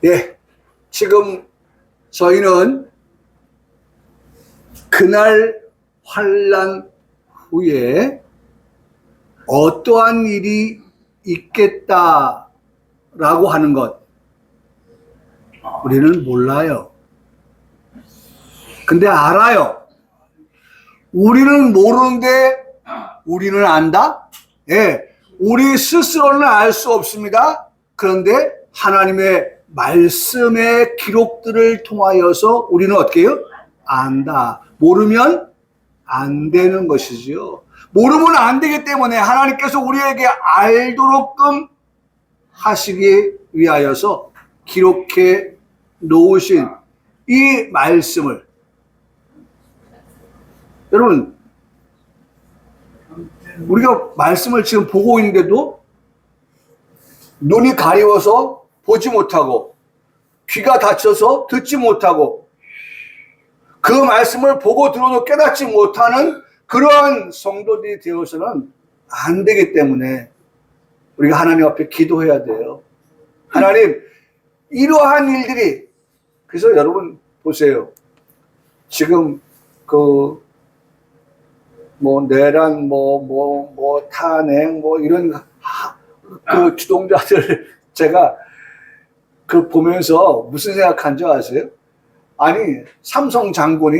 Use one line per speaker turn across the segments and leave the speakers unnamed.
예, 지금 저희는 그날 환난 후에 어떠한 일이 있겠다라고 하는 것 우리는 몰라요. 근데 알아요. 우리는 모르는데 우리는 안다? 예, 우리 스스로는 알 수 없습니다. 그런데 하나님의 말씀의 기록들을 통하여서 우리는 어떻게 해요? 안다. 모르면 안 되는 것이지요. 모르면 안 되기 때문에 하나님께서 우리에게 알도록끔 하시기 위하여서 기록해 놓으신 이 말씀을, 여러분, 우리가 말씀을 지금 보고 있는데도 눈이 가려워서 보지 못하고 귀가 닫혀서 듣지 못하고 그 말씀을 보고 들어도 깨닫지 못하는 그러한 성도들이 되어서는 안 되기 때문에 우리가 하나님 앞에 기도해야 돼요. 하나님, 이러한 일들이, 그래서 여러분 보세요. 지금 내란, 탄핵, 이런 주동자들 제가 보면서 무슨 생각한 줄 아세요? 아니, 삼성 장군이,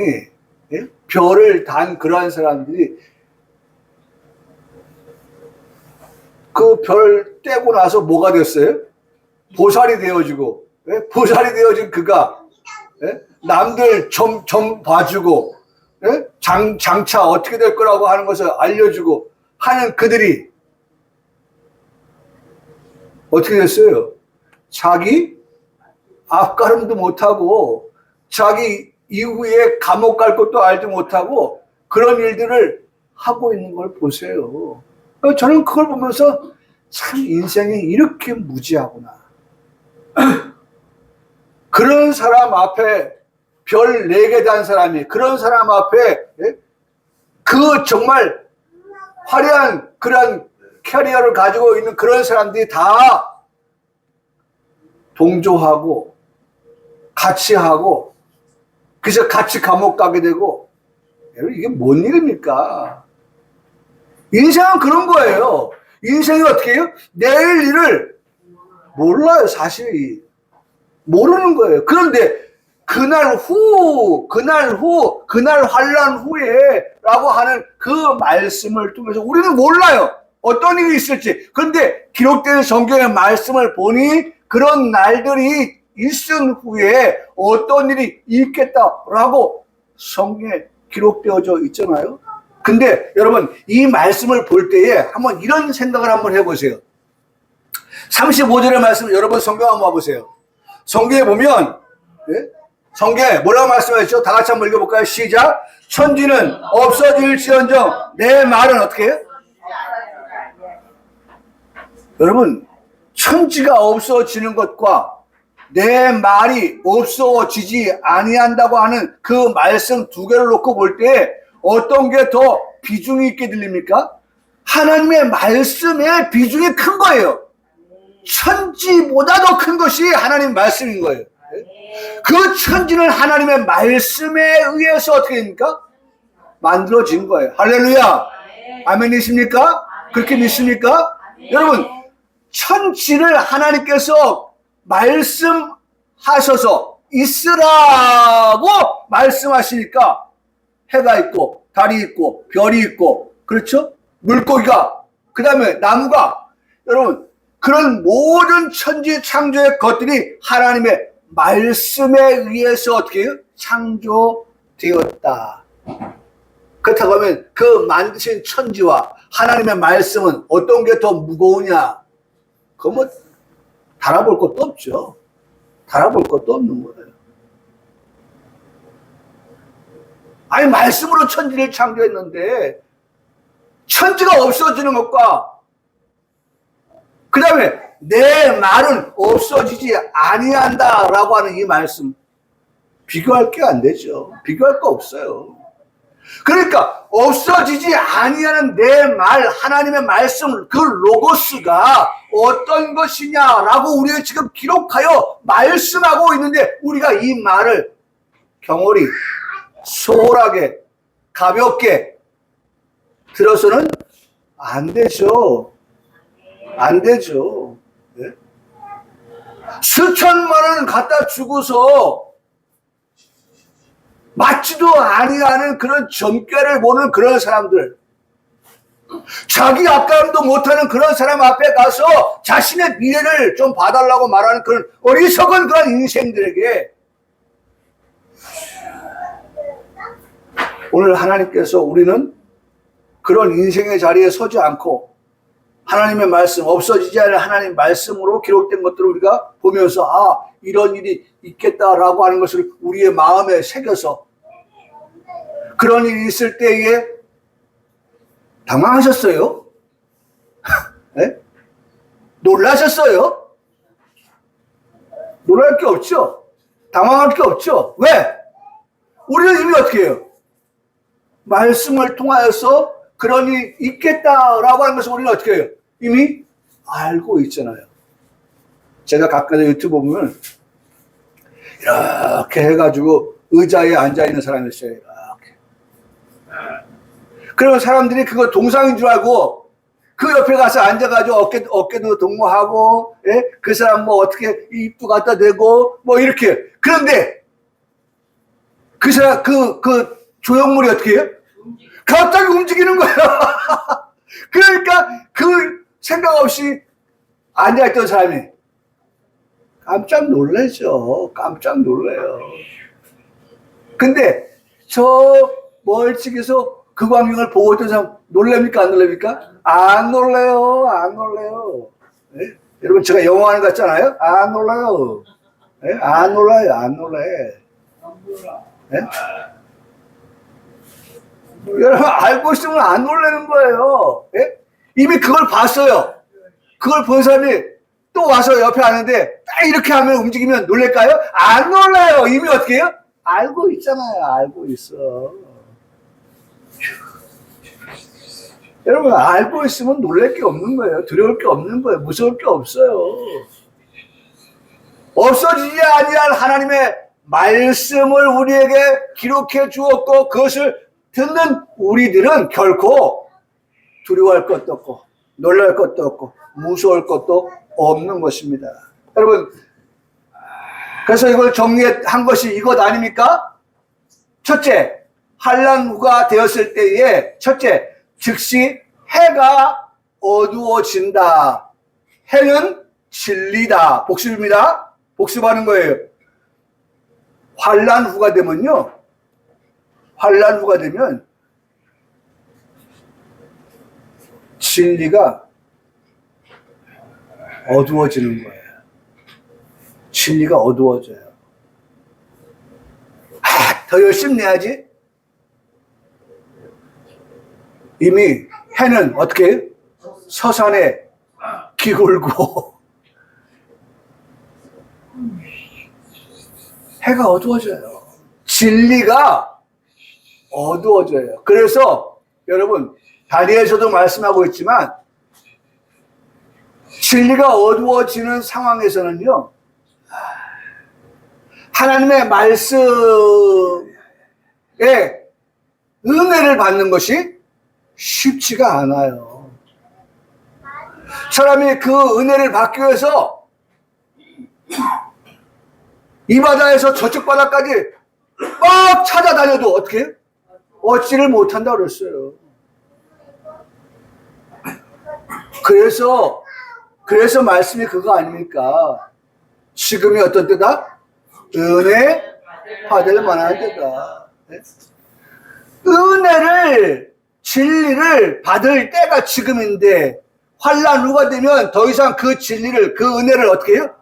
예? 별을 단 그러한 사람들이 그 별 떼고 나서 뭐가 됐어요? 보살이 되어지고, 예? 보살이 되어진 그가, 예? 남들 좀 봐주고, 예? 장차 어떻게 될 거라고 하는 것을 알려주고 하는 그들이 어떻게 됐어요? 자기 앞가름도 못하고 자기 이후에 감옥 갈 것도 알지 못하고 그런 일들을 하고 있는 걸 보세요. 저는 그걸 보면서 참 인생이 이렇게 무지하구나. 그런 사람 앞에 별 4개 단 사람이, 그런 사람 앞에, 예? 그 정말 화려한 그런 캐리어를 가지고 있는 그런 사람들이 다 동조하고 같이 하고 그래서 같이 감옥 가게 되고, 이게 뭔 일입니까? 인생은 그런 거예요. 인생이 어떻게 해요? 내일 일을 몰라요. 사실이 모르는 거예요. 그런데 그날 환난 후에 라고 하는 그 말씀을 통해서 우리는 몰라요. 어떤 일이 있을지. 그런데 기록된 성경의 말씀을 보니 그런 날들이 있은 후에 어떤 일이 있겠다라고 성경에 기록되어져 있잖아요. 근데 여러분, 이 말씀을 볼 때에 한번 이런 생각을 한번 해보세요. 35절의 말씀, 여러분 성경 한번 봐보세요. 성경에 보면, 예? 성경에 뭐라고 말씀하셨죠? 다 같이 한번 읽어볼까요? 시작. 천지는 없어질지언정 내 말은 어떻게 해요? 여러분, 천지가 없어지는 것과 내 말이 없어지지 아니한다고 하는 그 말씀 두 개를 놓고 볼 때 어떤 게 더 비중이 있게 들립니까? 하나님의 말씀의 비중이 큰 거예요. 천지보다 더 큰 것이 하나님의 말씀인 거예요. 그 천지는 하나님의 말씀에 의해서 어떻게 됩니까? 만들어진 거예요. 할렐루야. 아멘이십니까? 그렇게 믿습니까? 여러분, 천지를 하나님께서 말씀하셔서 있으라고 말씀하시니까 해가 있고 달이 있고 별이 있고, 그렇죠? 물고기가, 그 다음에 나무가, 여러분, 그런 모든 천지 창조의 것들이 하나님의 말씀에 의해서 어떻게 해요? 창조되었다. 그렇다고 하면 그 만드신 천지와 하나님의 말씀은 어떤 게 더 무거우냐? 그거 뭐 달아볼 것도 없죠. 달아볼 것도 없는 거예요. 아니, 말씀으로 천지를 창조했는데 천지가 없어지는 것과 그 다음에 내 말은 없어지지 아니한다라고 하는 이 말씀, 비교할 게 안 되죠. 비교할 거 없어요. 그러니까 없어지지 아니하는 내 말, 하나님의 말씀, 그 로고스가 어떤 것이냐라고 우리가 지금 기록하여 말씀하고 있는데 우리가 이 말을 경홀히 소홀하게 가볍게 들어서는 안 되죠. 안 되죠. 네? 수천만 원 갖다 주고서 맞지도 아니하는 그런 점괘를 보는 그런 사람들, 자기 앞가림도 못하는 그런 사람 앞에 가서 자신의 미래를 좀 봐달라고 말하는 그런 어리석은 그런 인생들에게 오늘 하나님께서 우리는 그런 인생의 자리에 서지 않고 하나님의 말씀, 없어지지 않을 하나님 말씀으로 기록된 것들을 우리가 보면서 아, 이런 일이 있겠다라고 하는 것을 우리의 마음에 새겨서 그런 일이 있을 때에 당황하셨어요? 네? 놀라셨어요? 놀랄 게 없죠? 당황할 게 없죠? 왜? 우리는 이미 어떻게 해요? 말씀을 통하여서 그런 일이 있겠다라고 하는 것을 우리는 어떻게 해요? 이미 알고 있잖아요. 제가 가끔 유튜브 보면 이렇게 해가지고 의자에 앉아있는 사람이 있어요. 이렇게. 그러면 사람들이 그거 동상인 줄 알고 그 옆에 가서 앉아가지고 어깨도 동무하고, 예? 그 사람 뭐 어떻게 입도 갖다 대고 뭐 이렇게. 그런데 그 사람 그 조형물이 어떻게 해요? 갑자기 움직이는 거예요. 그러니까 그 생각 없이 앉아있던 사람이 깜짝 놀라죠. 깜짝 놀래요. 근데 저 멀찍이서 그 광경을 보고 있던 사람 놀랍니까? 안 놀랍니까? 안 놀래요. 안 놀래요. 네? 여러분 제가 영화하는 것 같잖아요. 안 놀라요. 네? 안 놀라요. 안 놀래. 네? 여러분 알고 있으면 안 놀라는 거예요. 네? 이미 그걸 봤어요. 그걸 본 사람이 또 와서 옆에 앉는데 딱 이렇게 하면 움직이면 놀랄까요? 안 놀라요. 이미 어떻게 해요? 알고 있잖아요. 알고 있어. 여러분 알고 있으면 놀랄 게 없는 거예요. 두려울 게 없는 거예요. 무서울 게 없어요. 없어지지 아니할 하나님의 말씀을 우리에게 기록해 주었고 그것을 듣는 우리들은 결코 두려워할 것도 없고 놀랄 것도 없고 무서울 것도 없는 것입니다. 여러분 그래서 이걸 정리한 것이 이것 아닙니까? 첫째, 환난후가 되었을 때에 첫째, 즉시 해가 어두워진다. 해는 진리다. 복습입니다. 복습하는 거예요. 환난후가 되면요. 환난후가 되면 진리가 어두워지는 거예요. 진리가 어두워져요. 아, 더 열심히 내야지. 이미 해는 어떻게 해요? 서산에 기울고 해가 어두워져요. 진리가 어두워져요. 그래서 여러분 다니엘서도 말씀하고 있지만 진리가 어두워지는 상황에서는요 하나님의 말씀에 은혜를 받는 것이 쉽지가 않아요. 사람이 그 은혜를 받기 위해서 이 바다에서 저쪽 바다까지 막 찾아다녀도 어떻게 해요? 얻지를 못한다고 그랬어요. 그래서 말씀이 그거 아닙니까? 지금이 어떤 때다? 은혜 받을 만한 때다. 네? 은혜를 진리를 받을 때가 지금인데 환난후가 되면 더 이상 그 진리를 그 은혜를 어떻게 해요?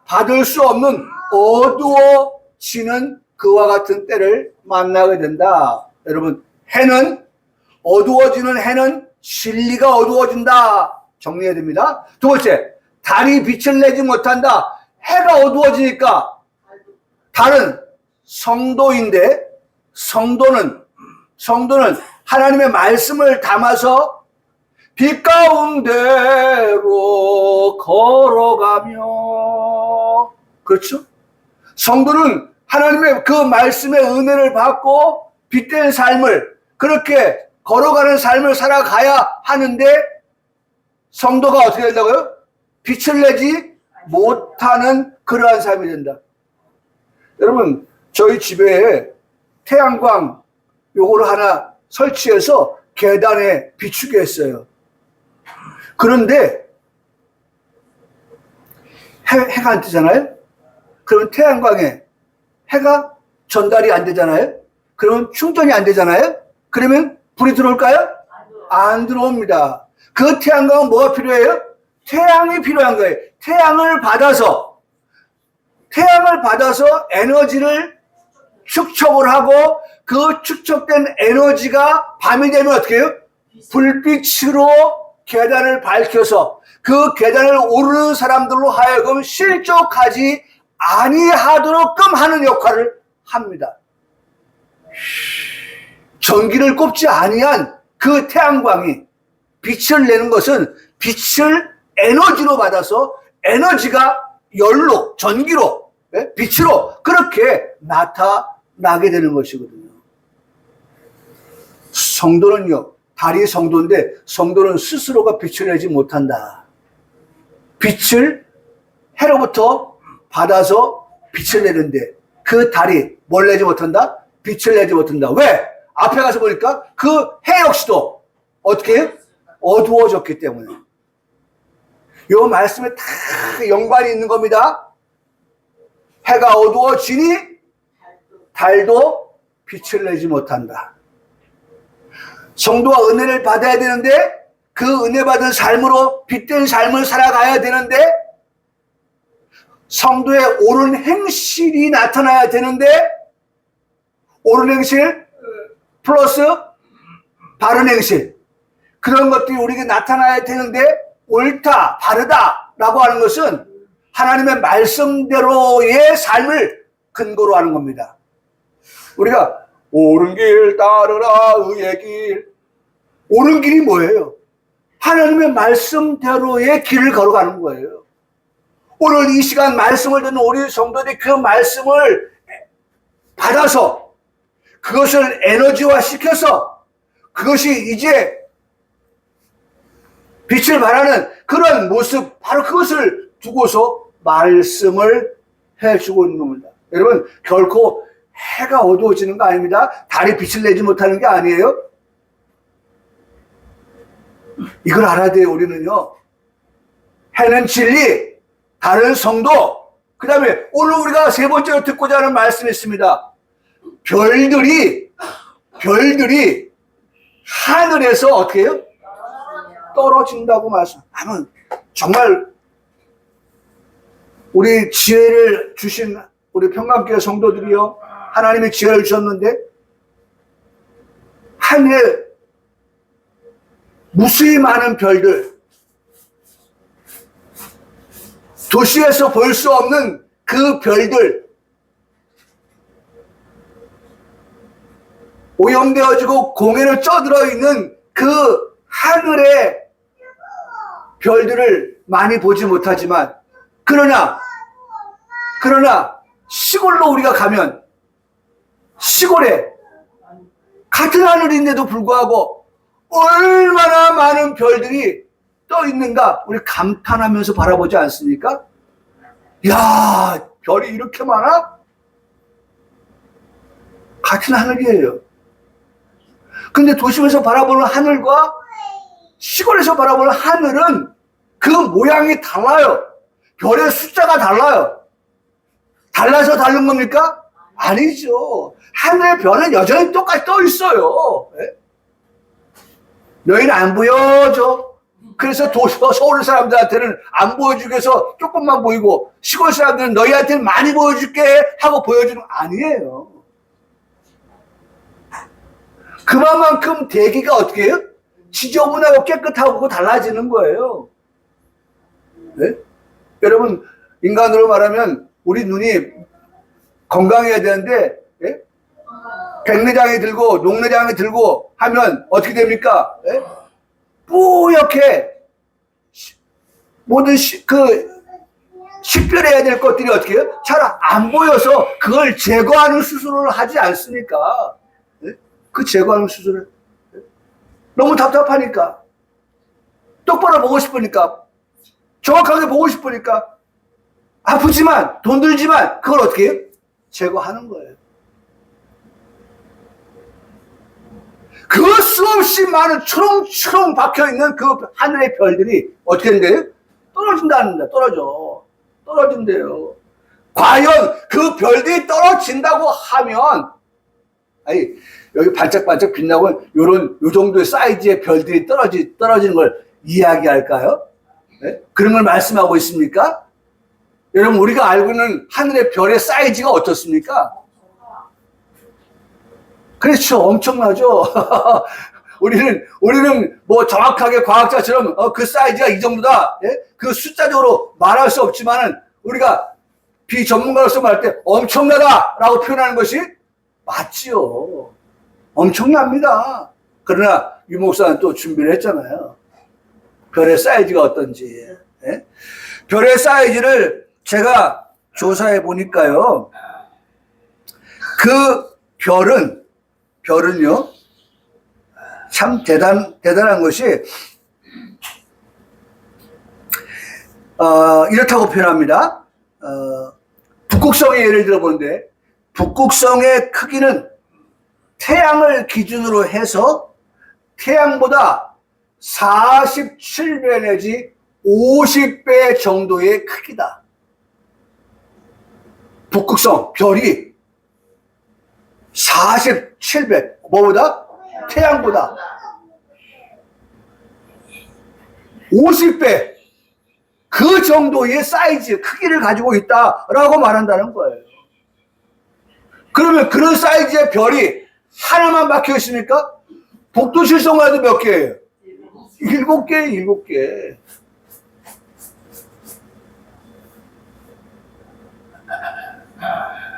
받을 수 없는 어두워지는 그와 같은 때를 만나게 된다. 여러분 해는 어두워지는 해는 진리가 어두워진다. 정리해야 됩니다. 두 번째, 달이 빛을 내지 못한다. 해가 어두워지니까 달은 성도인데 성도는 하나님의 말씀을 담아서 빛 가운데로 걸어가며. 그렇죠? 성도는 하나님의 그 말씀의 은혜를 받고 빛된 삶을, 그렇게 걸어가는 삶을 살아가야 하는데, 성도가 어떻게 된다고요? 빛을 내지 못하는 그러한 삶이 된다. 여러분, 저희 집에 태양광 요거를 하나 설치해서 계단에 비추게 했어요. 그런데 해가 안 뜨잖아요? 그러면 태양광에 해가 전달이 안 되잖아요? 그러면 충전이 안 되잖아요? 그러면 불이 들어올까요? 안 들어옵니다. 그 태양광은 뭐가 필요해요? 태양이 필요한 거예요. 태양을 받아서 에너지를 축적을 하고, 그 축적된 에너지가 밤이 되면 어떻게 해요? 불빛으로 계단을 밝혀서 그 계단을 오르는 사람들로 하여금 실족하지 아니하도록끔 하는 역할을 합니다. 전기를 꼽지 아니한 그 태양광이 빛을 내는 것은 빛을 에너지로 받아서 에너지가 열로, 전기로, 빛으로 그렇게 나타나게 되는 것이거든요. 성도는요, 달이 성도인데 성도는 스스로가 빛을 내지 못한다. 빛을 해로부터 받아서 빛을 내는데 그 달이 뭘 내지 못한다? 빛을 내지 못한다. 왜? 앞에 가서 보니까 그 해 역시도 어떻게 해요? 어두워졌기 때문에. 이 말씀에 다 연관이 있는 겁니다. 해가 어두워지니 달도 빛을 내지 못한다. 성도가 은혜를 받아야 되는데, 그 은혜 받은 삶으로 빛된 삶을 살아가야 되는데, 성도의 옳은 행실이 나타나야 되는데, 옳은 행실 플러스 바른 행실, 그런 것들이 우리에게 나타나야 되는데, 옳다, 바르다라고 하는 것은 하나님의 말씀대로의 삶을 근거로 하는 겁니다. 우리가 옳은 길 따르라 의의 길. 옳은 길이 뭐예요? 하나님의 말씀대로의 길을 걸어가는 거예요. 오늘 이 시간 말씀을 듣는 우리 성도들이 그 말씀을 받아서 그것을 에너지화 시켜서 그것이 이제 빛을 발하는 그런 모습, 바로 그것을 두고서 말씀을 해주고 있는 겁니다. 여러분, 결코 해가 어두워지는 거 아닙니다. 달이 빛을 내지 못하는 게 아니에요. 이걸 알아야 돼요. 우리는요, 해는 진리, 달은 성도, 그 다음에 오늘 우리가 세 번째로 듣고자 하는 말씀이 있습니다. 별들이 하늘에서 어떻게 해요? 떨어진다고 말씀하면, 정말 우리 지혜를 주신 우리 평강교회 성도들이요, 하나님이 지혜를 주셨는데 하늘에 무수히 많은 별들, 도시에서 볼 수 없는 그 별들, 오염되어지고 공해로 쪄들어 있는 그 하늘의 별들을 많이 보지 못하지만, 그러나 시골로 우리가 가면 시골에 같은 하늘인데도 불구하고 얼마나 많은 별들이 떠 있는가 우리 감탄하면서 바라보지 않습니까? 야, 별이 이렇게 많아? 같은 하늘이에요. 근데 도심에서 바라보는 하늘과 시골에서 바라보는 하늘은 그 모양이 달라요. 별의 숫자가 달라요. 달라서 다른 겁니까? 아니죠. 하늘의 별은 여전히 똑같이 떠 있어요. 네? 너희는 안 보여줘. 그래서 서울 사람들한테는 안 보여주기 위해서 조금만 보이고, 시골 사람들은 너희한테는 많이 보여줄게 하고 보여주는 거 아니에요. 그만큼 대기가 어떻게 해요? 지저분하고 깨끗하고 달라지는 거예요. 네? 여러분, 인간으로 말하면 우리 눈이 건강해야 되는데, 예? 백내장이 들고 농내장이 들고 하면 어떻게 됩니까? 예? 뿌옇게 모든 식별해야 될 것들이 어떻게 해요? 잘 안 보여서 그걸 제거하는 수술을 하지 않습니까? 네? 그 제거하는 수술을 너무 답답하니까, 똑바로 보고 싶으니까, 정확하게 보고 싶으니까, 아프지만 돈 들지만 그걸 어떻게 해요? 제거하는 거예요. 그 수없이 많은 초롱초롱 박혀있는 그 하늘의 별들이 어떻게 된대요? 떨어진다는데, 떨어진대요. 과연 그 별들이 떨어진다고 하면, 아니, 여기 반짝반짝 빛나고 요 정도의 사이즈의 별들이 떨어지는 걸 이야기할까요? 네? 그런 걸 말씀하고 있습니까? 여러분, 우리가 알고 있는 하늘의 별의 사이즈가 어떻습니까? 그렇죠. 엄청나죠. 우리는 뭐 정확하게 과학자처럼 그 사이즈가 이 정도다. 예? 그 숫자적으로 말할 수 없지만은 우리가 비전문가로서 말할 때 엄청나다라고 표현하는 것이 맞지요. 엄청납니다. 그러나 유 목사는 또 준비를 했잖아요. 별의 사이즈가 어떤지. 예? 별의 사이즈를 제가 조사해 보니까요. 그 별은요, 참 대단한 것이, 이렇다고 표현합니다. 북극성의 예를 들어보는데, 북극성의 크기는 태양을 기준으로 해서 태양보다 47배 내지 50배 정도의 크기다. 북극성, 별이 47배, 뭐보다? 태양보다 50배, 그 정도의 사이즈, 크기를 가지고 있다라고 말한다는 거예요. 그러면 그런 사이즈의 별이 하나만 박혀 있습니까? 북두칠성만해도 몇 개예요? 7개, 7개.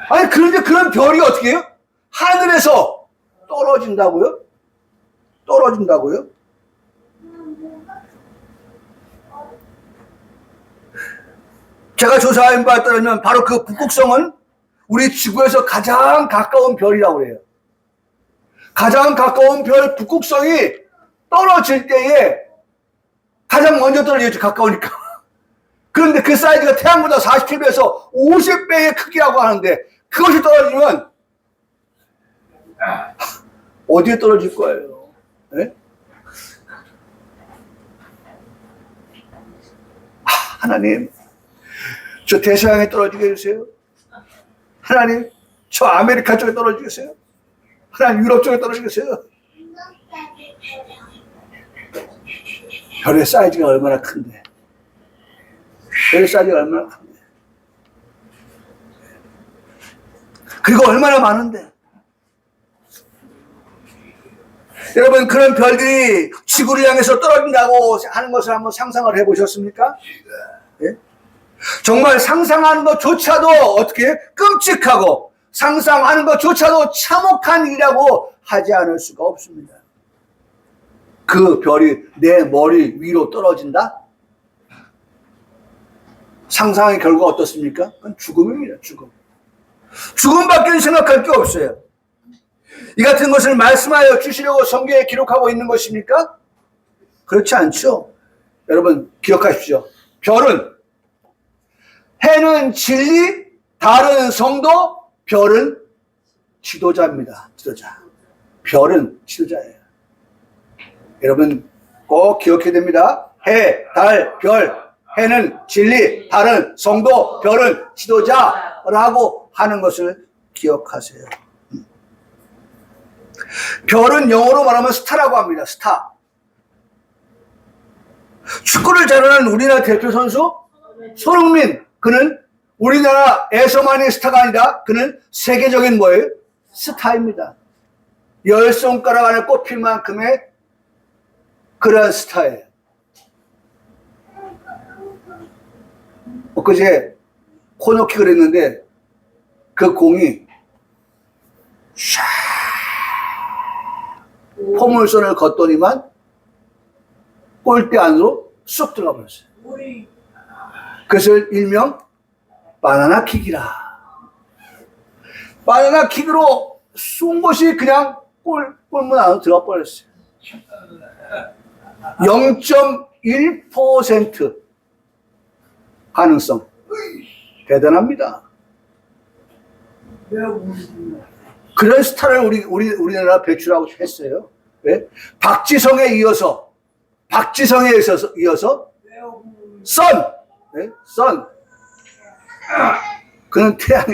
아니, 그런데 그런 별이 어떻게 해요? 하늘에서 떨어진다고요? 제가 조사한 바에 따르면 바로 그 북극성은 우리 지구에서 가장 가까운 별이라고 그래요. 가장 가까운 별 북극성이 떨어질 때에 가장 먼저 떨어지죠. 가까우니까. 그런데 그 사이즈가 태양보다 47배에서 50배의 크기라고 하는데 그것이 떨어지면 어디에 떨어질 거예요? 네? 하나님, 저 대서양에 떨어지게 해주세요. 하나님, 저 아메리카 쪽에 떨어지게 해주세요. 하나님, 유럽 쪽에 떨어지게 해주세요. 별의 사이즈가 얼마나 큰데. 별의 사이즈가 얼마나 큰데. 그리고 얼마나 많은데. 여러분, 그런 별들이 지구를 향해서 떨어진다고 하는 것을 한번 상상을 해보셨습니까? 예? 정말 상상하는 것조차도 어떻게 끔찍하고 상상하는 것조차도 참혹한 일이라고 하지 않을 수가 없습니다. 그 별이 내 머리 위로 떨어진다? 상상의 결과가 어떻습니까? 그건 죽음입니다. 죽음밖에 생각할 게 없어요. 이 같은 것을 말씀하여 주시려고 성경에 기록하고 있는 것입니까? 그렇지 않죠. 여러분 기억하십시오. 해는 진리, 달은 성도, 별은 지도자입니다. 별은 지도자예요. 여러분 꼭 기억해야 됩니다. 해, 달, 별. 해는 진리, 달은 성도, 별은 지도자라고 하는 것을 기억하세요. 별은 영어로 말하면 스타라고 합니다. 스타. 축구를 잘하는 우리나라 대표 선수 손흥민. 그는 우리나라에서만의 스타가 아니라 그는 세계적인 뭐예요? 스타입니다. 10손가락 안에 꼽힐 만큼의 그런 스타예요. 엊그제 코너킥을 했는데 그 공이 샤 포물선을 걷더니만 골대 안으로 쏙 들어가 버렸어요. 그래서 일명 바나나 킥이라. 바나나 킥으로 쏜 것이 그냥 골문 안으로 들어가 버렸어요. 0.1% 가능성. 대단합니다. 그런 스타를 우리나라 배출하고 했어요. 왜? 박지성에 이어서 선! 네? 선! 그는 태양.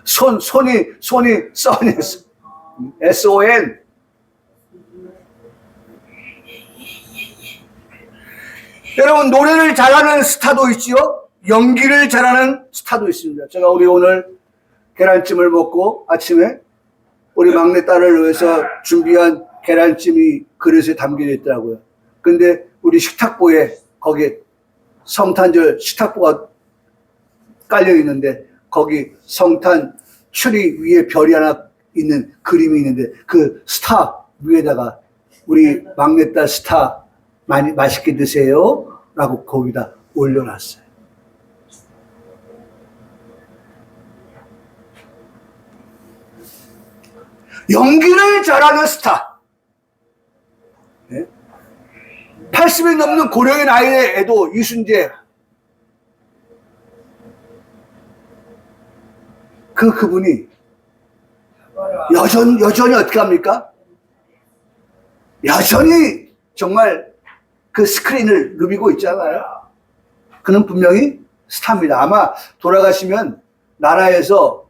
손이 선이었어. SON. 여러분, 노래를 잘하는 스타도 있지요. 연기를 잘하는 스타도 있습니다. 제가 우리 오늘 계란찜을 먹고 아침에 우리 막내딸을 위해서 준비한 계란찜이 그릇에 담겨져 있더라고요. 근데 우리 식탁보에 거기에 성탄절 식탁보가 깔려 있는데 거기 성탄 추리 위에 별이 하나 있는 그림이 있는데 그 스타 위에다가 우리 막내딸 스타 많이 맛있게 드세요 라고 거기다 올려놨어요. 연기를 잘하는 스타. 네? 80이 넘는 고령의 나이에도 이순재. 그분이 여전히 어떻게 합니까? 여전히 정말 그 스크린을 누비고 있잖아요. 그는 분명히 스타입니다. 아마 돌아가시면 나라에서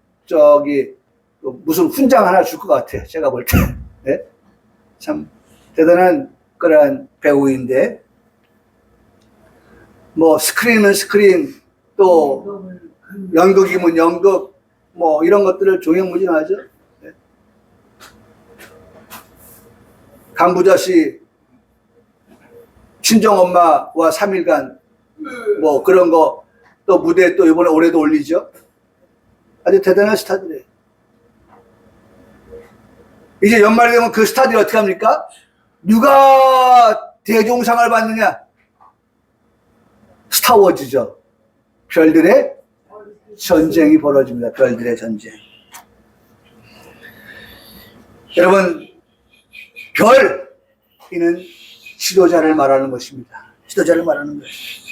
무슨 훈장 하나 줄 것 같아요. 제가 볼 때. 네? 참 대단한 그런 배우인데 뭐 스크린은 스크린 또 연극이면 연극 뭐 이런 것들을 종횡무진하죠. 네. 강부자 씨 친정엄마와 3일간 뭐 그런 거 또 무대 또 이번에 올해도 올리죠. 아주 대단한 스타들이에요. 이제 연말이 되면 그 스타들이 어떻게 합니까? 누가 대종상을 받느냐? 스타워즈죠. 별들의 전쟁이 벌어집니다. 별들의 전쟁. 여러분, 이는 지도자를 말하는 것입니다. 지도자를 말하는 것입니다.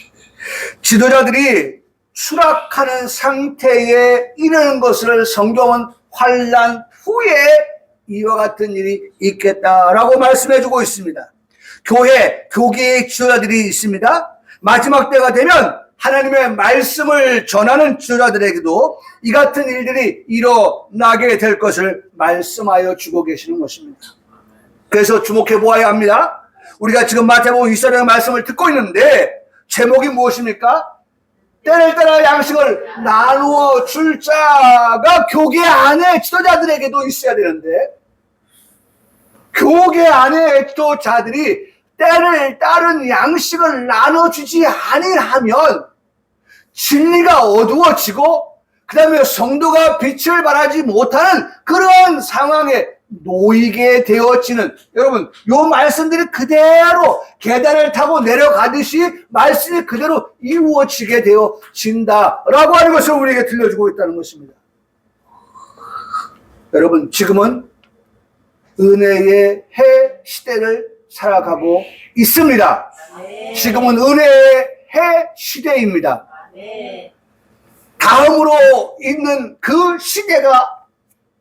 지도자들이 추락하는 상태에 이르는 것을 성경은 환난 후에 이와 같은 일이 있겠다라고 말씀해주고 있습니다. 교계의 지도자들이 있습니다. 마지막 때가 되면 하나님의 말씀을 전하는 지도자들에게도 이 같은 일들이 일어나게 될 것을 말씀하여 주고 계시는 것입니다. 그래서 주목해 보아야 합니다. 우리가 지금 마태복음 24장의 말씀을 듣고 있는데 제목이 무엇입니까? 때를 따라 양식을 나누어 줄 자가 교계 안에 지도자들에게도 있어야 되는데 교계 안에 지도자들이 때를 따른 양식을 나눠주지 아니하면 진리가 어두워지고 그 다음에 성도가 빛을 발하지 못하는 그런 상황에 놓이게 되어지는, 여러분 요 말씀들이 그대로 계단을 타고 내려가듯이 말씀이 그대로 이루어지게 되어진다라고 하는 것을 우리에게 들려주고 있다는 것입니다. 여러분 지금은 은혜의 해 시대를 살아가고 있습니다. 지금은 은혜의 해 시대입니다. 다음으로 있는 그 시대가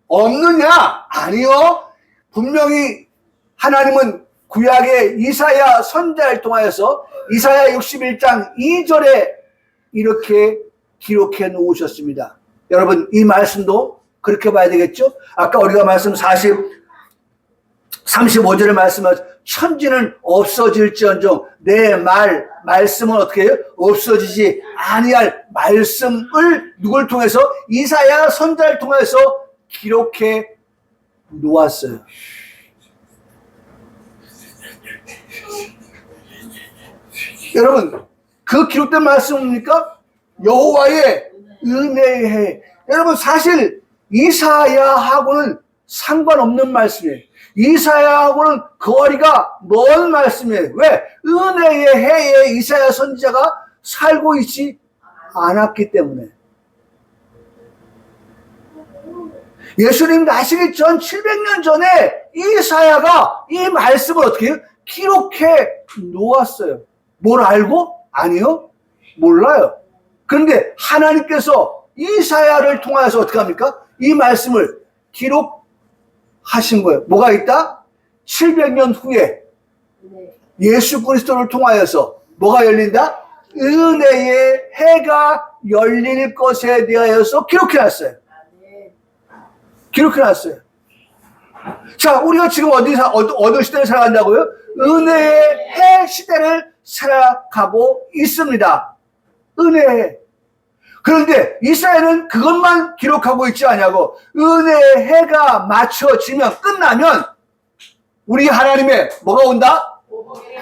없느냐? 아니요. 분명히 하나님은 구약의 이사야 선지자를 통하여서 이사야 61장 2절에 이렇게 기록해 놓으셨습니다. 여러분 이 말씀도 그렇게 봐야 되겠죠? 아까 우리가 말씀 35절에 말씀하신 천지는 없어질지언정 내 말씀은 어떻게 해요? 없어지지 아니할 말씀을 누굴 통해서? 이사야 선지자를 통해서 기록해 놓았어요. 여러분 그 기록된 말씀입니까? 여호와의 은혜의 해. 여러분 사실 이사야하고는 상관없는 말씀이에요. 이사야하고는 거리가 먼 말씀이에요. 왜? 은혜의 해에 이사야 선지자가 살고 있지 않았기 때문에. 예수님 나시기 전 700년 전에 이사야가 이 말씀을 어떻게 해요? 기록해 놓았어요. 뭘 알고? 아니요. 몰라요. 그런데 하나님께서 이사야를 통하여서 어떻게 합니까? 이 말씀을 기록하신 거예요. 뭐가 있다? 700년 후에 예수 그리스도를 통하여서 뭐가 열린다? 은혜의 해가 열릴 것에 대하여서 기록해놨어요. 기록해놨어요. 자, 우리가 지금 어느 시대를 살아간다고요? 은혜의 해 시대를 살아가고 있습니다. 은혜의. 그런데 이스라엘은 그것만 기록하고 있지 않냐고. 은혜의 해가 맞춰지면, 끝나면 우리 하나님의 뭐가 온다?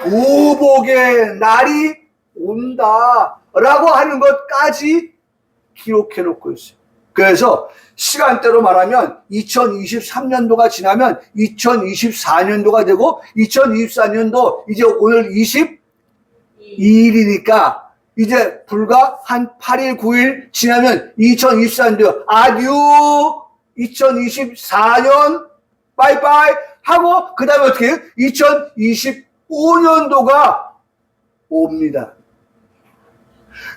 보복의 날이 온다 라고 하는 것까지 기록해 놓고 있어요. 그래서 시간대로 말하면 2023년도가 지나면 2024년도가 되고 2024년도 이제 오늘 22일이니까 이제 불과 한 8일, 9일 지나면 2024년도 아듀 2024년 빠이빠이 하고 그 다음에 어떻게 해요? 2025년도가 옵니다.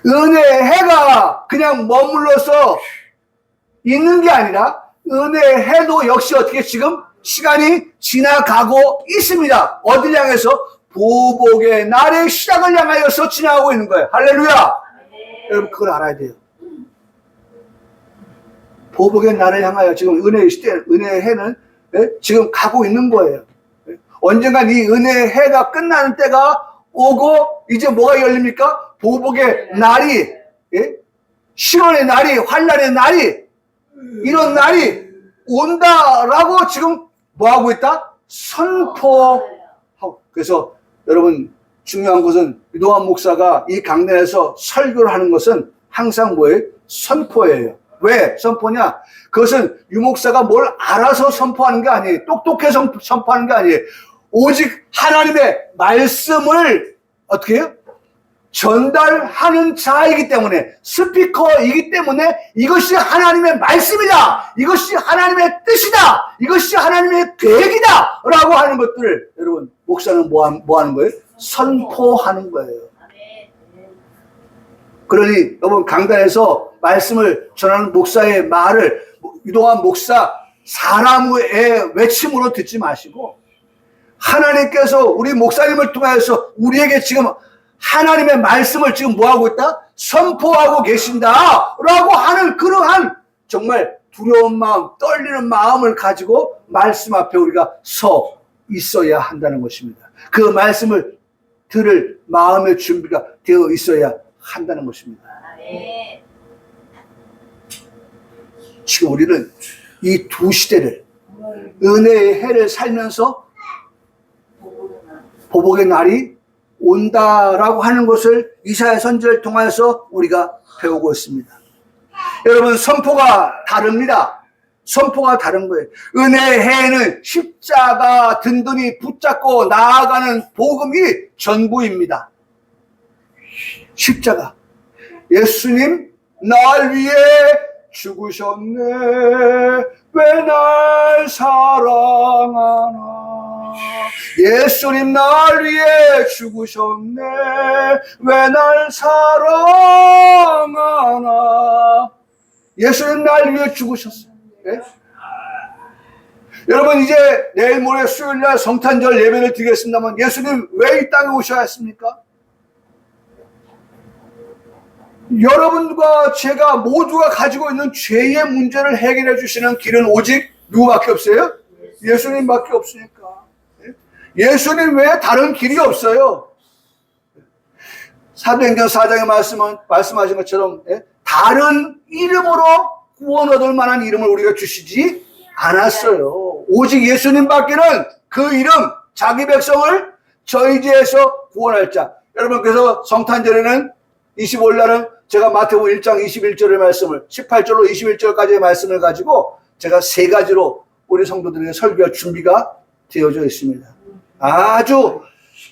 은혜의 해가 그냥 머물러서 있는 게 아니라 은혜의 해도 역시 어떻게 지금 시간이 지나가고 있습니다. 어딜 향해서? 보복의 날의 시작을 향하여서 지나가고 있는 거예요. 할렐루야. 여러분 그걸 알아야 돼요. 보복의 날을 향하여 지금 은혜의 시대, 은혜의 해는 지금 가고 있는 거예요. 언젠간 이 은혜의 해가 끝나는 때가 오고 이제 뭐가 열립니까? 보복의 날이, 시론의 날이, 환난의 날이, 이런 날이 온다라고 지금 뭐하고 있다? 선포하고. 그래서 여러분 중요한 것은 유동환 목사가 이 강단에서 설교를 하는 것은 항상 뭐예요? 선포예요. 왜 선포냐? 그것은 유 목사가 뭘 알아서 선포하는 게 아니에요. 똑똑해서 선포하는 게 아니에요. 오직 하나님의 말씀을 어떻게 해요? 전달하는 자이기 때문에, 스피커이기 때문에 이것이 하나님의 말씀이다, 이것이 하나님의 뜻이다, 이것이 하나님의 계획이다 라고 하는 것들을 여러분 목사는 뭐 하는 거예요? 선포하는 거예요. 그러니 여러분 강단에서 말씀을 전하는 목사의 말을 유동환 목사 사람의 외침으로 듣지 마시고 하나님께서 우리 목사님을 통해서 우리에게 지금 하나님의 말씀을 지금 뭐하고 있다? 선포하고 계신다 라고 하는 그러한 정말 두려운 마음, 떨리는 마음을 가지고 말씀 앞에 우리가 서 있어야 한다는 것입니다. 그 말씀을 들을 마음의 준비가 되어 있어야 한다는 것입니다. 지금 우리는 이 두 시대를, 은혜의 해를 살면서 보복의 날이 온다라고 하는 것을 이사야 선지를 통해서 우리가 배우고 있습니다. 여러분 선포가 다릅니다. 선포가 다른 거예요. 은혜의 해에는 십자가 든든히 붙잡고 나아가는 복음이 전부입니다. 십자가. 예수님 날 위해 죽으셨네, 왜 날 사랑하나. 예수님 날 위해 죽으셨네, 왜 날 사랑하나. 예수님 날 위해 죽으셨어요. 네? 여러분 이제 내일 모레 수요일날 성탄절 예배를 드리겠습니다만 예수님 왜 이 땅에 오셔야 했습니까? 여러분과 제가 모두가 가지고 있는 죄의 문제를 해결해 주시는 길은 오직 누구밖에 없어요? 예수님밖에 없으니까. 예수님 외에 다른 길이 없어요. 사도행전 4장에 말씀하신 것처럼 다른 이름으로 구원 얻을 만한 이름을 우리가 주시지 않았어요. 오직 예수님밖에는 그 이름, 자기 백성을 저희 죄에서 구원할 자. 여러분 그래서 성탄절에는 25일 날은 제가 마태복음 1장 21절의 말씀을 18절로 21절까지의 말씀을 가지고 제가 세 가지로 우리 성도들에게 설교할 준비가 되어져 있습니다. 아주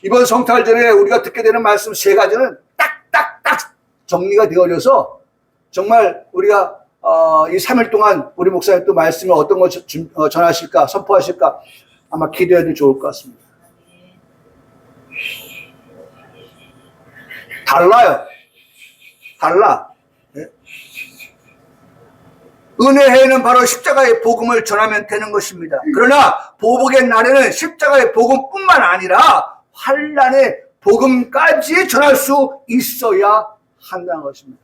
이번 성탄절에 우리가 듣게 되는 말씀 세 가지는 딱딱딱 정리가 되어져서 정말 우리가 이 3일 동안 우리 목사님 또 말씀을 어떤 것 전하실까, 선포하실까 아마 기대해도 좋을 것 같습니다. 달라요. 달라. 네? 은혜회는 바로 십자가의 복음을 전하면 되는 것입니다. 그러나 보복의 날에는 십자가의 복음뿐만 아니라 환난의 복음까지 전할 수 있어야 한다는 것입니다.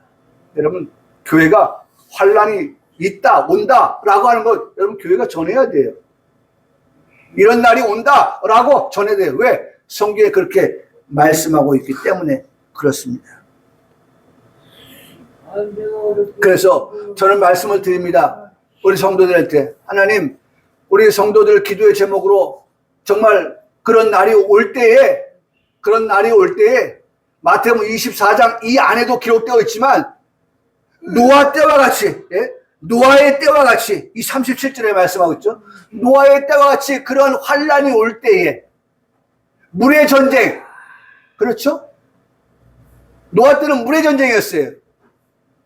여러분, 교회가 환난이 있다, 온다라고 하는 것 여러분 교회가 전해야 돼요. 이런 날이 온다라고 전해야 돼요. 왜? 성경에 그렇게 말씀하고 있기 때문에 그렇습니다. 그래서 저는 말씀을 드립니다. 우리 성도들한테 하나님, 우리 성도들 기도의 제목으로 정말 그런 날이 올 때에 마태복음 24장 이 안에도 기록되어 있지만 노아 때와 같이, 예? 노아의 때와 같이 이 37절에 말씀하고 있죠. 노아의 때와 같이 그런 환란이 올 때에 물의 전쟁, 그렇죠? 노아 때는 물의 전쟁이었어요.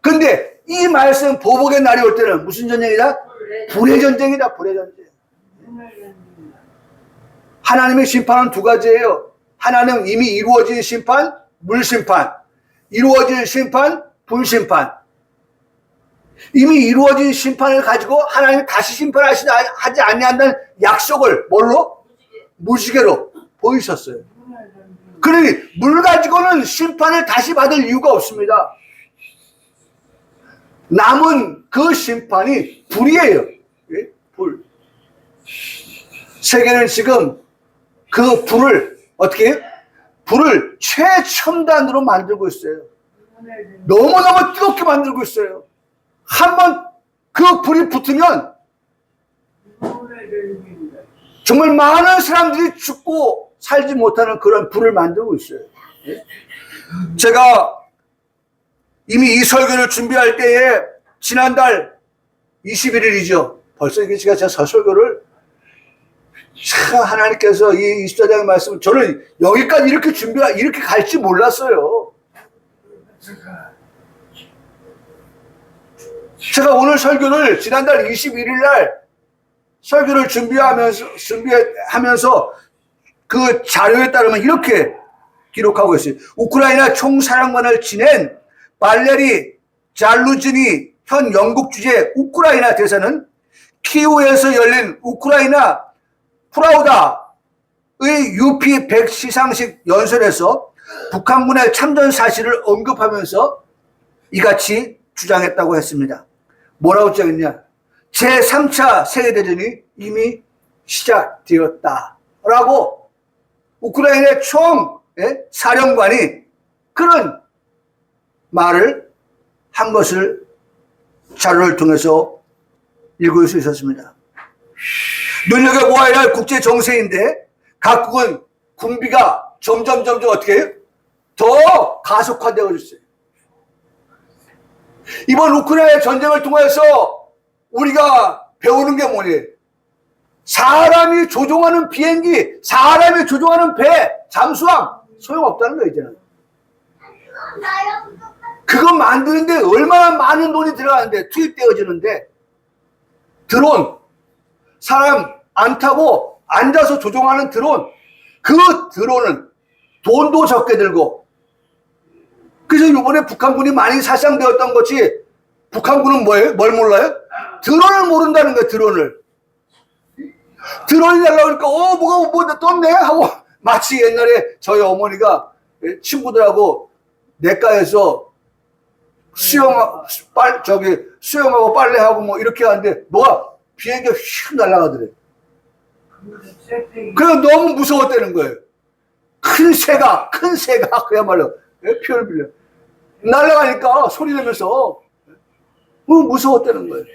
근데 이 말씀 보복의 날이 올 때는 무슨 전쟁이다? 불의 전쟁이다. 불의 전쟁. 하나님의 심판은 두 가지예요. 하나는 이미 이루어진 심판, 물 심판. 이루어진 심판, 불 심판. 이미 이루어진 심판을 가지고 하나님이 다시 심판하지 아니한다는 약속을 뭘로? 무지개로 보이셨어요. 그러니 물 가지고는 심판을 다시 받을 이유가 없습니다. 남은 그 심판이 불이에요. 예? 불. 세계는 지금 그 불을 어떻게 해요? 불을 최첨단으로 만들고 있어요. 너무너무 뜨겁게 만들고 있어요. 한번 그 불이 붙으면 정말 많은 사람들이 죽고 살지 못하는 그런 불을 만들고 있어요. 예? 제가 이미 이 설교를 준비할 때에 지난달 21일이죠. 벌써 이게 제가 설교를 참 하나님께서 이 24장의 말씀 저는 여기까지 이렇게 갈지 몰랐어요. 제가 오늘 설교를 지난달 21일 날 설교를 준비하면서 그 자료에 따르면 이렇게 기록하고 있어요. 우크라이나 총사령관을 지낸 발레리 잘루즈니 현 영국 주재 우크라이나 대사는 키우에서 열린 우크라이나 프라우다의 UP100 시상식 연설에서 북한군의 참전 사실을 언급하면서 이같이 주장했다고 했습니다. 뭐라고 주장했냐? 제3차 세계대전이 이미 시작되었다라고 우크라이나 총 사령관이 그런 말을 한 것을 자료를 통해서 읽을 수 있었습니다. 눈여겨보아야 할 국제 정세인데 각국은 군비가 점점 어떻게 해요? 더 가속화되어 있어요. 이번 우크라이나 전쟁을 통해서 우리가 배우는 게 뭐니? 사람이 조종하는 비행기, 사람이 조종하는 배, 잠수함 소용없다는 거예요, 이제는. 그거 만드는데 얼마나 많은 돈이 들어가는데 투입되어지는데 드론, 사람 안 타고 앉아서 조종하는 드론, 그 드론은 돈도 적게 들고 그래서 이번에 북한군이 많이 살상되었던 것이 북한군은 뭐예요? 뭘 몰라요? 드론을 모른다는 거예요. 드론이 날라오니까 뭐가 떴네 하고 마치 옛날에 저희 어머니가 친구들하고 내과에서 수영하고 빨래하고 뭐 이렇게 하는데 뭐가 비행기가 휙 날아가더래. 그래서 너무 무서웠다는 거예요. 큰 새가 그야말로 표를 빌려 날아가니까 소리 내면서 무서웠다는 거예요.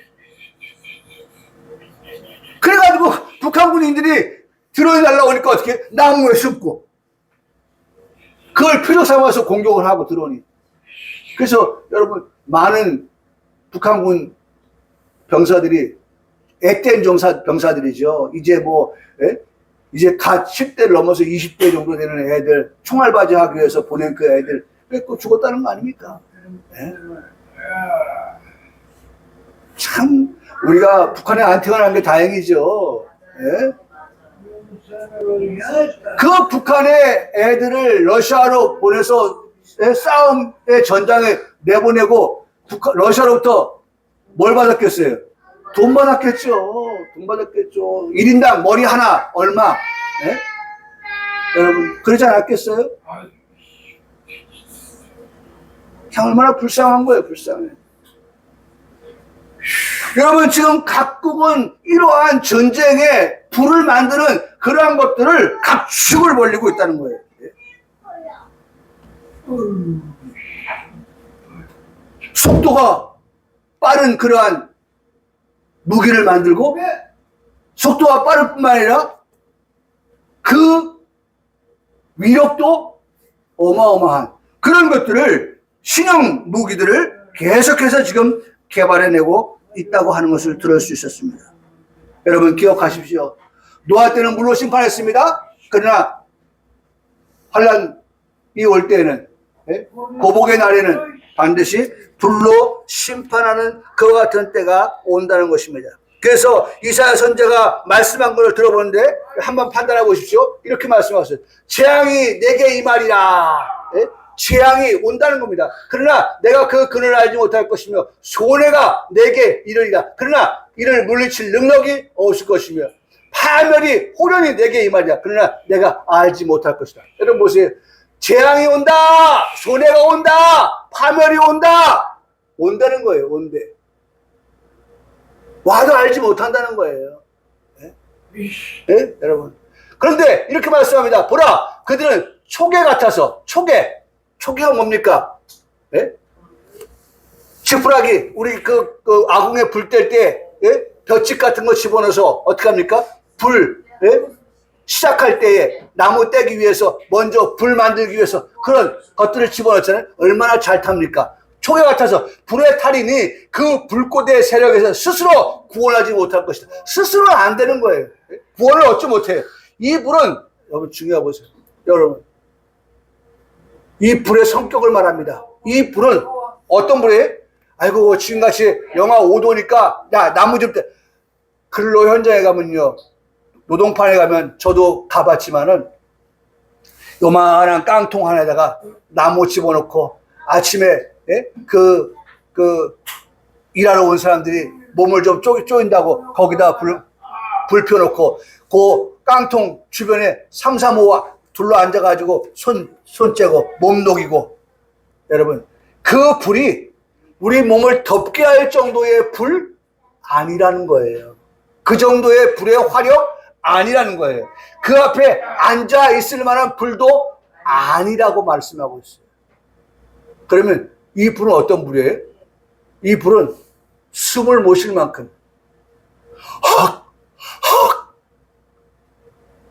그래가지고 북한 군인들이 드론이 날아오니까 어떻게 나무에 숨고 그걸 필요 삼아서 공격을 하고 드론이. 그래서 여러분 많은 북한군 병사들이 앳된 병사들이죠. 이제 이제 갓 10대를 넘어서 20대 정도 되는 애들, 총알바지 하기 위해서 보낸 그 애들, 뺏고 죽었다는 거 아닙니까? 네? 참, 우리가 북한에 안 태어난 게 다행이죠. 네? 그 북한의 애들을 러시아로 보내서 싸움의 전장에 내보내고 러시아로부터 뭘 받았겠어요? 돈 받았겠죠. 돈 받았겠죠. 1인당 머리 하나 얼마? 네? 여러분 그러지 않았겠어요? 참 얼마나 불쌍한 거예요. 불쌍해. 여러분 지금 각국은 이러한 전쟁에 불을 만드는 그러한 것들을 각축을 벌리고 있다는 거예요. 속도가 빠른 그러한 무기를 만들고 속도가 빠를 뿐만 아니라 그 위력도 어마어마한 그런 것들을 신형 무기들을 계속해서 지금 개발해내고 있다고 하는 것을 들을 수 있었습니다. 여러분 기억하십시오. 노아 때는 물로 심판했습니다. 그러나 환란이 올 때는 고복의 날에는 반드시 불로 심판하는 그와 같은 때가 온다는 것입니다. 그래서 이사야 선지자가 말씀한 것을 들어보는데 한번 판단해 보십시오. 이렇게 말씀하셨어요. 재앙이 내게 임하리라. 재앙이 온다는 겁니다. 그러나 내가 그 근을 알지 못할 것이며 손해가 내게 이르리라. 그러나 이를 물리칠 능력이 없을 것이며 파멸이 호련히 내게 임하리라. 그러나 내가 알지 못할 것이다. 여러분 보세요. 재앙이 온다. 손해가 온다. 파멸이 온다. 온다는 거예요. 온대. 와도 알지 못한다는 거예요. 네? 네? 여러분. 그런데 이렇게 말씀합니다. 보라. 그들은 초계 같아서 초계가 뭡니까? 예? 지푸라기, 우리 그 아궁에 불 뗄 때, 예? 볏짚 같은 거 집어넣어서 어떻게 합니까? 불, 예? 시작할 때에 나무 떼기 위해서 먼저 불 만들기 위해서 그런 것들을 집어넣잖아요. 얼마나 잘 탑니까? 초계 같아서 불의 탈인이 그 불꽃의 세력에서 스스로 구원하지 못할 것이다. 스스로는 안 되는 거예요. 구원을 얻지 못해요. 이 불은, 여러분 중요해 보세요. 여러분. 이 불의 성격을 말합니다. 이 불은 어떤 불이에요? 아이고 지금같이 영하 5도니까 야 나무 좀 떼. 근로 현장에 가면요. 노동판에 가면 저도 가봤지만은 요만한 깡통 하나에다가 나무 집어넣고 아침에 일하러 온 사람들이 몸을 좀 쪼인다고 거기다 불 펴놓고 그 깡통 주변에 3, 4, 5 둘러 앉아가지고 손 째고 몸 녹이고 여러분 그 불이 우리 몸을 덮게 할 정도의 불 아니라는 거예요. 그 정도의 불의 화력 아니라는 거예요. 그 앞에 앉아 있을 만한 불도 아니라고 말씀하고 있어요. 그러면 이 불은 어떤 불이에요? 이 불은 숨을 못 쉴 만큼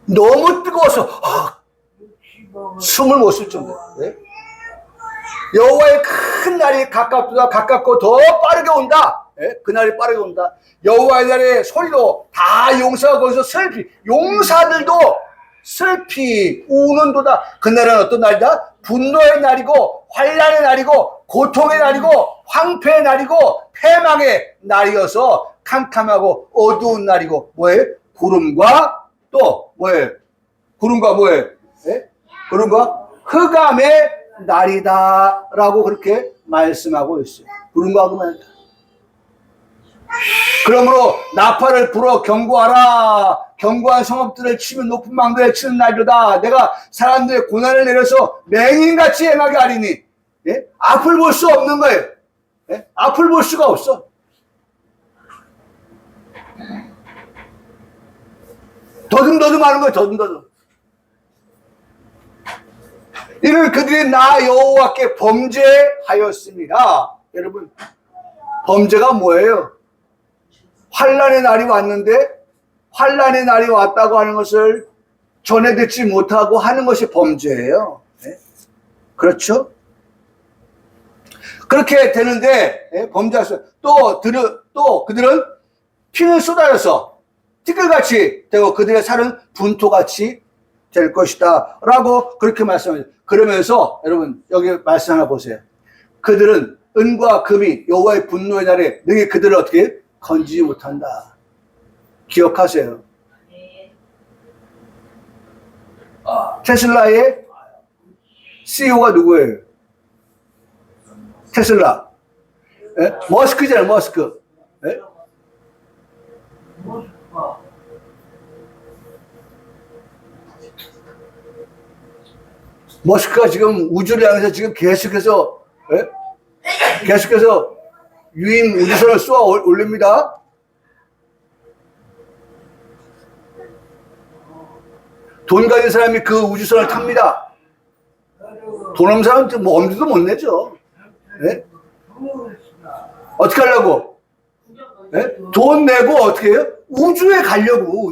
너무 뜨거워서 숨을 못 쉴 정도. 네? 여호와의 큰 날이 가깝고 더 빠르게 온다. 네? 그 날이 빠르게 온다. 여호와의 날의 소리로 다 용사가 거기서 용사들도 슬피 우는도다. 그날은 어떤 날이다? 분노의 날이고 환난의 날이고 고통의 날이고 황폐의 날이고 패망의 날이어서 캄캄하고 어두운 날이고 뭐예요? 구름과 또 뭐예요? 구름과 뭐예요? 네? 구름과 흑암의 날이다 라고 그렇게 말씀하고 있어요. 구름과 흑암의 날. 그러므로 나팔을 불어 경고하라. 견고한 성읍들을 치면 높은 망대를 치는 날이다. 내가 사람들의 고난을 내려서 맹인같이 행하게 하리니. 예? 앞을 볼 수 없는 거예요. 예? 앞을 볼 수가 없어. 더듬더듬 하는 거예요. 더듬더듬. 이는 그들이 나 여호와께 범죄하였습니다. 여러분 범죄가 뭐예요? 환난의 날이 왔는데 환난의 날이 왔다고 하는 것을 전해 듣지 못하고 하는 것이 범죄예요. 네? 그렇죠? 그렇게 되는데 범죄했어요. 또 그들은 피를 쏟아져서 티끌같이 되고 그들의 살은 분토같이 될 것이다 라고 그렇게 말씀합니다. 그러면서 여러분 여기 말씀 하나 보세요. 그들은 은과 금이 여호와의 분노의 날에 능히 그들을 어떻게 건지지 못한다. 기억하세요. 테슬라의 CEO가 누구예요? 테슬라. 예? 머스크잖아요, 머스크. 예? 머스크가 지금 우주를 향해서 지금 계속해서, 예? 계속해서 유인 우주선을 쏘아 올립니다. 돈 가진 사람이 그 우주선을 탑니다. 돈 없는 사람은 뭐 엄두도 못 내죠. 예? 어떻게 하려고? 예? 돈 내고 어떻게 해요? 우주에 가려고.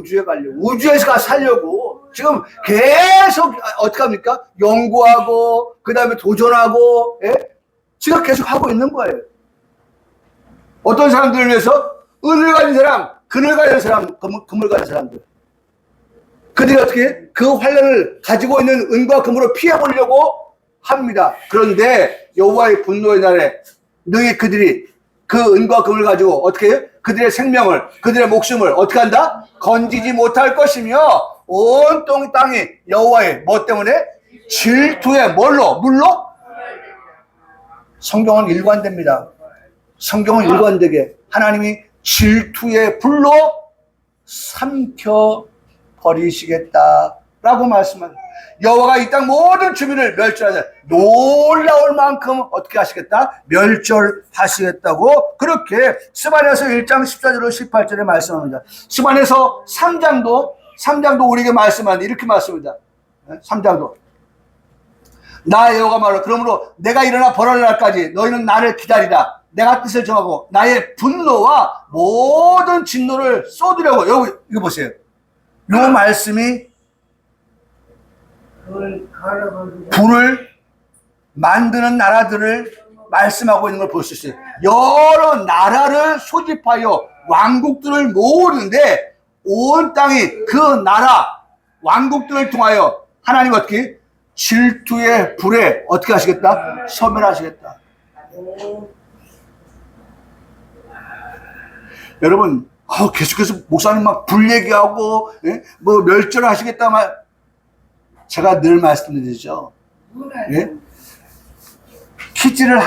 우주에서 가서 살려고. 지금 계속 어떻게 합니까? 연구하고 그 다음에 도전하고, 예? 지금 계속 하고 있는 거예요. 어떤 사람들을 위해서? 은을 가진 사람, 금을 가진 사람, 금을 가진 사람들. 그들이 어떻게 그 환란을 가지고 있는 은과 금으로 피해보려고 합니다. 그런데 여호와의 분노의 날에 능히 그들이 그 은과 금을 가지고 어떻게 해요? 그들의 생명을, 그들의 목숨을 어떻게 한다? 건지지 못할 것이며 온 땅이 여호와의 뭐 때문에? 질투의 뭘로? 물로? 성경은 일관됩니다. 성경은 일관되게 하나님이 질투의 불로 삼켜 버리시겠다라고 말씀합니다. 여호와가 이 땅 모든 주민을 멸절하자. 놀라울 만큼 어떻게 하시겠다? 멸절하시겠다고 그렇게 스바냐서 1장 14절로 18절에 말씀합니다. 스바냐서 3장도 우리에게 말씀하는데 이렇게 말씀합니다. 3장도 나 여호와가 말하라. 그러므로 내가 일어나 벌할 날까지 너희는 나를 기다리라. 내가 뜻을 정하고 나의 분노와 모든 진노를 쏟으려고. 여기 이거 보세요. 이 말씀이 불을 만드는 나라들을 말씀하고 있는 걸 볼 수 있어요. 여러 나라를 소집하여 왕국들을 모으는데 온 땅이 그 나라 왕국들을 통하여 하나님 어떻게 질투의 불에 어떻게 하시겠다? 소멸하시겠다. 여러분 계속해서 목사님 막 불 얘기하고, 예? 뭐 멸절하시겠다 말, 제가 늘 말씀드리죠. 예? 퀴즈를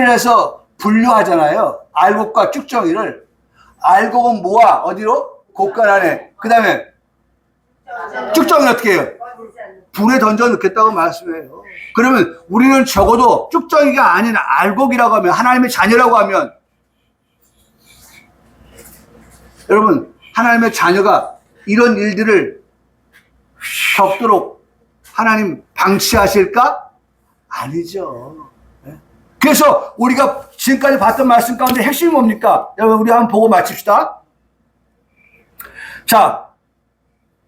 해서 분류하잖아요. 알곡과 쭉정이를. 알곡은 모아 어디로? 곡간 안에. 그 다음에 쭉정이는 어떻게 해요? 불에 던져 넣겠다고 말씀해요. 그러면 우리는 적어도 쭉정이가 아닌 알곡이라고 하면, 하나님의 자녀라고 하면, 여러분 하나님의 자녀가 이런 일들을 겪도록 하나님 방치하실까? 아니죠. 그래서 우리가 지금까지 봤던 말씀 가운데 핵심이 뭡니까? 여러분 우리 한번 보고 마칩시다. 자,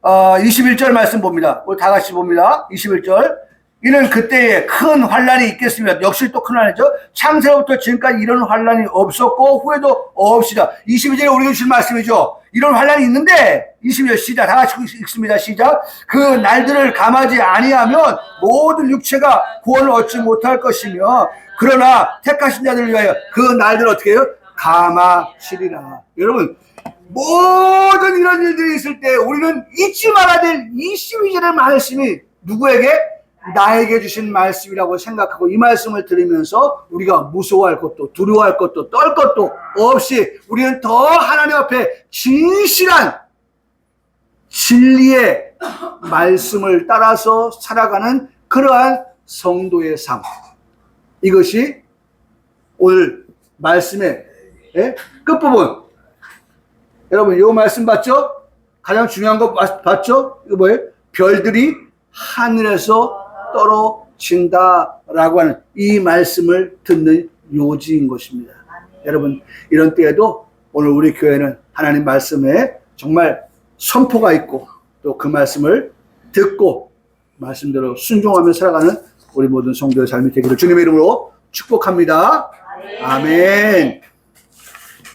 21절 말씀 봅니다. 우리 다 같이 봅니다. 21절. 이는 그때에 큰 환란이 있겠습니다. 역시 또 큰 환란이죠. 창세로부터 지금까지 이런 환란이 없었고 후에도 없시다. 22절에 우리가 주신 말씀이죠. 이런 환란이 있는데 22절 시작. 다 같이 읽습니다. 시작. 그 날들을 감하지 아니하면 모든 육체가 구원을 얻지 못할 것이며 그러나 택하신 자들을 위하여 그 날들을 어떻게 해요? 감하시리라. 여러분 모든 이런 일들이 있을 때 우리는 잊지 말아야 될 22절의 말씀이 누구에게? 나에게 주신 말씀이라고 생각하고 이 말씀을 들으면서 우리가 무서워할 것도 두려워할 것도 떨 것도 없이 우리는 더 하나님 앞에 진실한 진리의 말씀을 따라서 살아가는 그러한 성도의 삶. 이것이 오늘 말씀의 끝부분. 여러분 이 말씀 봤죠? 가장 중요한 거 봤죠? 이거 뭐예요? 별들이 하늘에서 떨어진다라고 하는 이 말씀을 듣는 요지인 것입니다. 여러분 이런 때에도 오늘 우리 교회는 하나님 말씀에 정말 선포가 있고 또 그 말씀을 듣고 말씀대로 순종하며 살아가는 우리 모든 성도의 삶이 되기를 주님의 이름으로 축복합니다. 아멘.